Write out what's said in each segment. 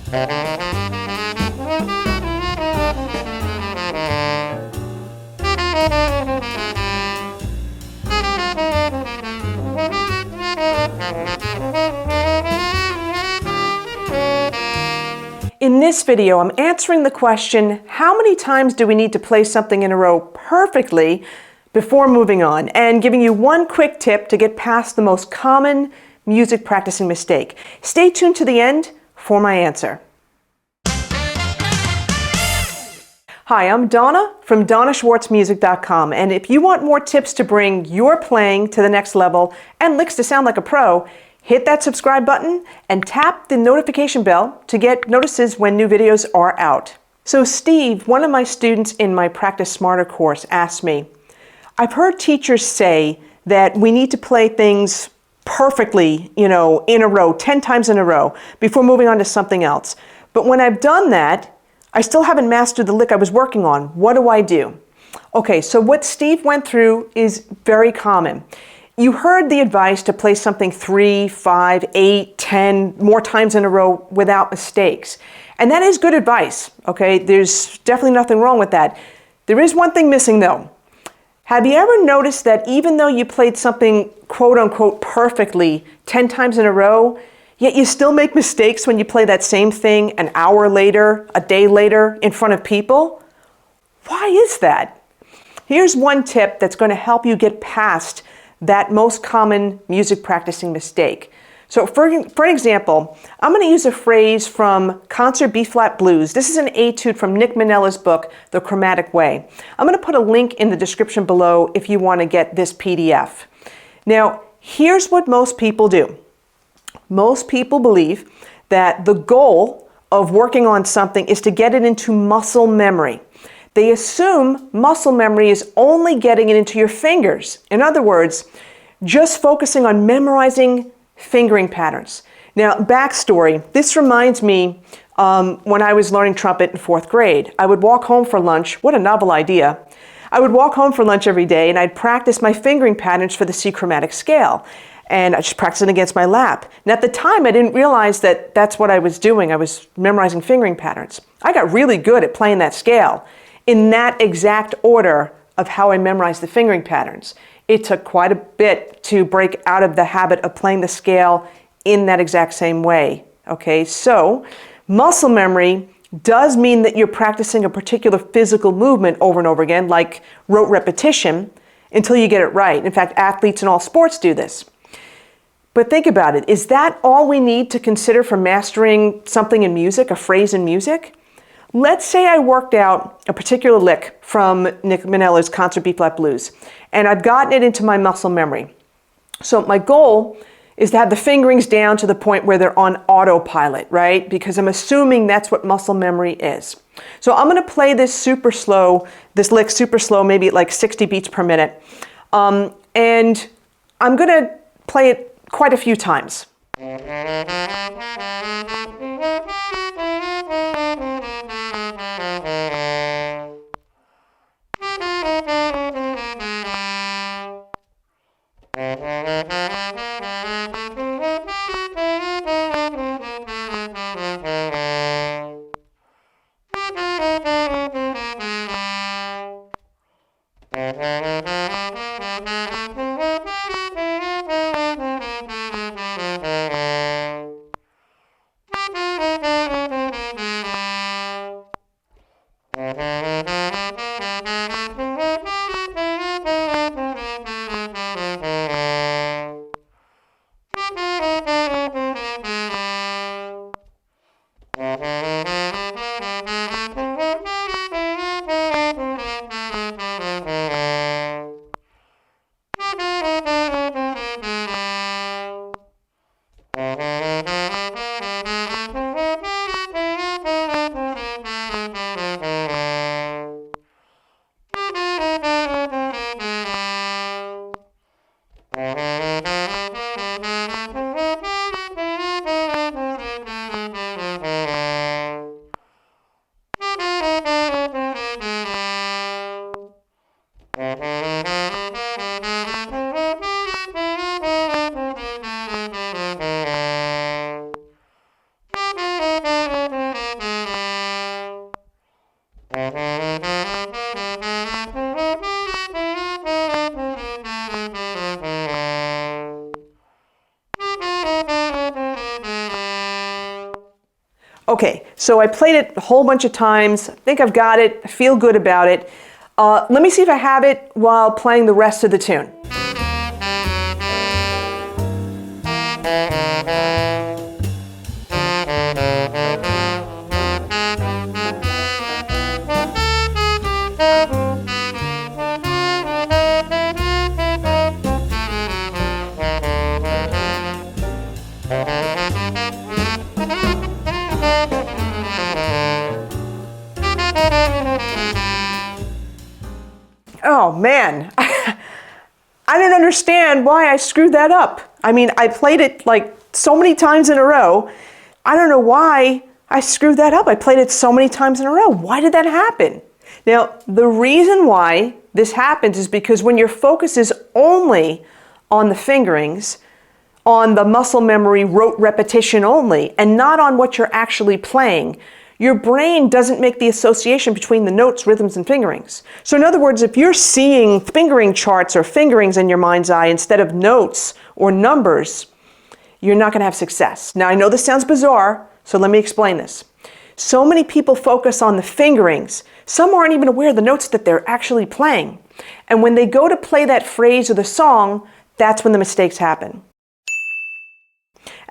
In this video, I'm answering the question, how many times do we need to play something in a row perfectly before moving on, and giving you one quick tip to get past the most common music practicing mistake. Stay tuned to the end for my answer. Hi, I'm Donna from DonnaSchwartzMusic.com, and if you want more tips to bring your playing to the next level and licks to sound like a pro, hit that subscribe button and tap the notification bell to get notices when new videos are out. So Steve, one of my students in my Practice Smarter course, asked me, I've heard teachers say that we need to play things perfectly, in a row, 10 times in a row, before moving on to something else. But when I've done that, I still haven't mastered the lick I was working on. What do I do? Okay, so what Steve went through is very common. You heard the advice to play something 3, 5, 8, 10 more times in a row without mistakes. And that is good advice, okay? There's definitely nothing wrong with that. There is one thing missing though. Have you ever noticed that even though you played something quote unquote perfectly 10 times in a row, yet you still make mistakes when you play that same thing an hour later, a day later, in front of people? Why is that? Here's one tip that's going to help you get past that most common music practicing mistake. So for an example, I'm going to use a phrase from Concert B-Flat Blues. This is an etude from Nick Minella's book, The Chromatic Way. I'm going to put a link in the description below if you want to get this PDF. Now, here's what most people do. Most people believe that the goal of working on something is to get it into muscle memory. They assume muscle memory is only getting it into your fingers. In other words, just focusing on memorizing fingering patterns. Now, backstory, this reminds me when I was learning trumpet in 4th grade. I would walk home for lunch. What a novel idea. I would walk home for lunch every day and I'd practice my fingering patterns for the C chromatic scale. And I just practiced it against my lap. And at the time, I didn't realize that that's what I was doing. I was memorizing fingering patterns. I got really good at playing that scale in that exact order of how I memorized the fingering patterns. It took quite a bit to break out of the habit of playing the scale in that exact same way. Okay, so muscle memory does mean that you're practicing a particular physical movement over and over again, like rote repetition, until you get it right. In fact, athletes in all sports do this. But think about it. Is that all we need to consider for mastering something in music, a phrase in music? Let's say I worked out a particular lick from Nick Minella's Concert B-Flat Blues, and I've gotten it into my muscle memory. So my goal is to have the fingerings down to the point where they're on autopilot, right? Because I'm assuming that's what muscle memory is. So I'm going to play this super slow, this lick super slow, maybe at like 60 beats per minute. And I'm going to play it quite a few times. Okay, so I played it a whole bunch of times. I think I've got it. I feel good about it. Let me see if I have it while playing the rest of the tune. Oh man, I didn't understand why I screwed that up. I mean, I played it like so many times in a row. I don't know why I screwed that up. I played it so many times in a row. Why did that happen? Now, the reason why this happens is because when your focus is only on the fingerings, on the muscle memory, rote repetition only, and not on what you're actually playing, your brain doesn't make the association between the notes, rhythms, and fingerings. So in other words, if you're seeing fingering charts or fingerings in your mind's eye instead of notes or numbers, you're not going to have success. Now, I know this sounds bizarre, so let me explain this. So many people focus on the fingerings. Some aren't even aware of the notes that they're actually playing. And when they go to play that phrase or the song, that's when the mistakes happen.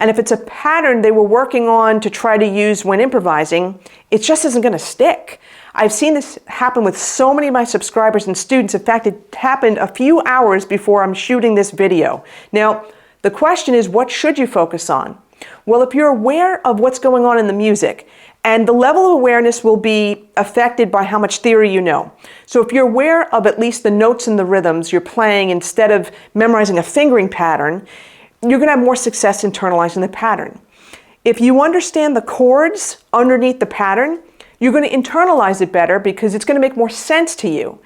And if it's a pattern they were working on to try to use when improvising, it just isn't going to stick. I've seen this happen with so many of my subscribers and students. In fact, it happened a few hours before I'm shooting this video. Now, the question is, what should you focus on? Well, if you're aware of what's going on in the music, and the level of awareness will be affected by how much theory you know. So if you're aware of at least the notes and the rhythms you're playing instead of memorizing a fingering pattern, you're going to have more success internalizing the pattern. If you understand the chords underneath the pattern, you're going to internalize it better because it's going to make more sense to you.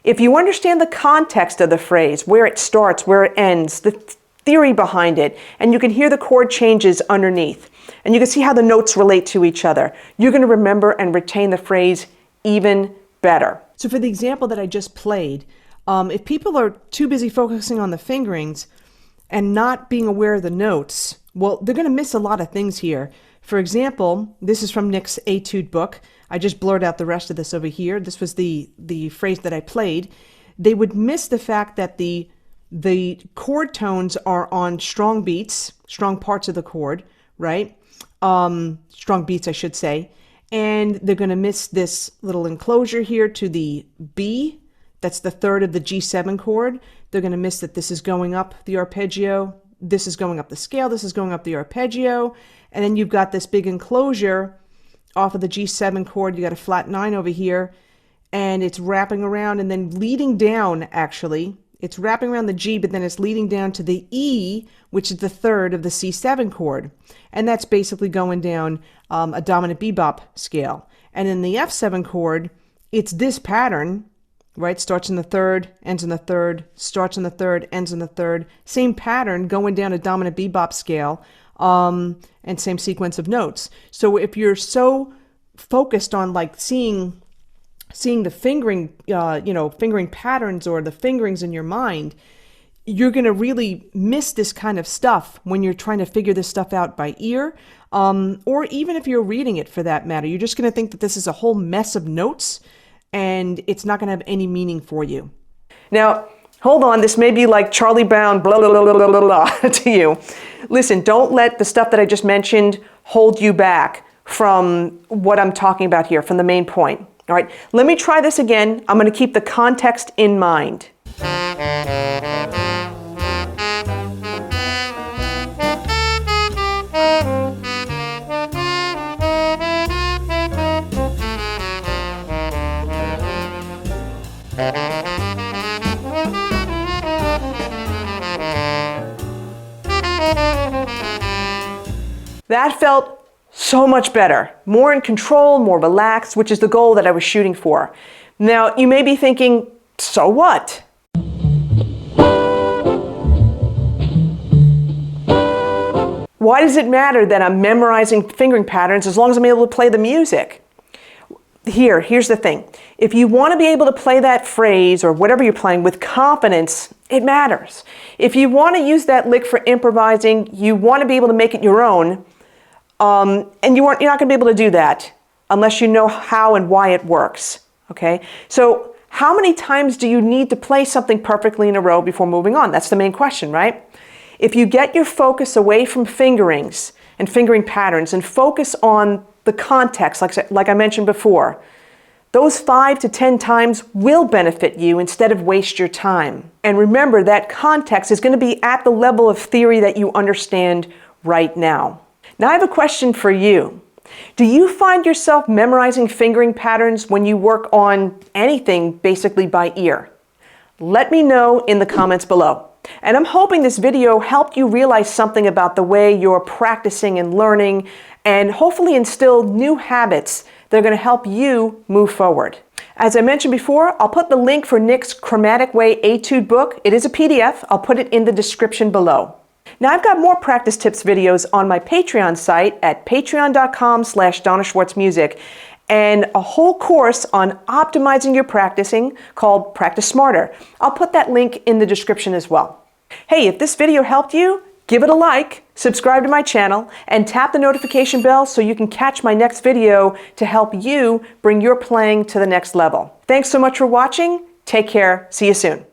If you understand the context of the phrase, where it starts, where it ends, the theory behind it, and you can hear the chord changes underneath, and you can see how the notes relate to each other, you're going to remember and retain the phrase even better. So for the example that I just played, if people are too busy focusing on the fingerings and not being aware of the notes, well, they're going to miss a lot of things here. For example, this is from Nick's etude book. I just blurred out the rest of this over here. This was the phrase that I played. They would miss the fact that the chord tones are on strong beats, strong parts of the chord, right? Strong beats, I should say. And they're going to miss this little enclosure here to the B. That's the third of the G7 chord. They're going to miss that this is going up the arpeggio, this is going up the scale, this is going up the arpeggio, and then you've got this big enclosure off of the G7 chord. You got a flat 9 over here, and it's wrapping around and then leading down, actually. It's wrapping around the G, but then it's leading down to the E, which is the third of the C7 chord. And that's basically going down a dominant bebop scale. And in the F7 chord, it's this pattern, right? Starts in the third, ends in the third, starts in the third, ends in the third. Same pattern going down a dominant bebop scale, and same sequence of notes. So if you're so focused on like seeing the fingering, fingering patterns or the fingerings in your mind, you're going to really miss this kind of stuff when you're trying to figure this stuff out by ear, or even if you're reading it for that matter. You're just going to think that this is a whole mess of notes, and it's not going to have any meaning for you. Now, hold on, this may be like Charlie Brown, blah, blah, blah, blah, blah, blah, to you. Listen, don't let the stuff that I just mentioned hold you back from what I'm talking about here, from the main point. All right, let me try this again. I'm going to keep the context in mind. That felt so much better, more in control, more relaxed, which is the goal that I was shooting for. Now, you may be thinking, so what? Why does it matter that I'm memorizing fingering patterns as long as I'm able to play the music? Here's the thing. If you want to be able to play that phrase or whatever you're playing with confidence, it matters. If you want to use that lick for improvising, you want to be able to make it your own, And you're not going to be able to do that unless you know how and why it works. Okay? So how many times do you need to play something perfectly in a row before moving on? That's the main question, right? If you get your focus away from fingerings and fingering patterns and focus on the context, like I mentioned before, those 5 to 10 times will benefit you instead of waste your time. And remember, that context is going to be at the level of theory that you understand right now. Now I have a question for you. Do you find yourself memorizing fingering patterns when you work on anything basically by ear? Let me know in the comments below. And I'm hoping this video helped you realize something about the way you're practicing and learning, and hopefully instill new habits that are going to help you move forward. As I mentioned before, I'll put the link for Nick's Chromatic Way etude book. It is a PDF. I'll put it in the description below. Now I've got more practice tips videos on my Patreon site at patreon.com/DonnaSchwartzMusic, and a whole course on optimizing your practicing called Practice Smarter. I'll put that link in the description as well. Hey, if this video helped you, give it a like, subscribe to my channel, and tap the notification bell so you can catch my next video to help you bring your playing to the next level. Thanks so much for watching. Take care. See you soon.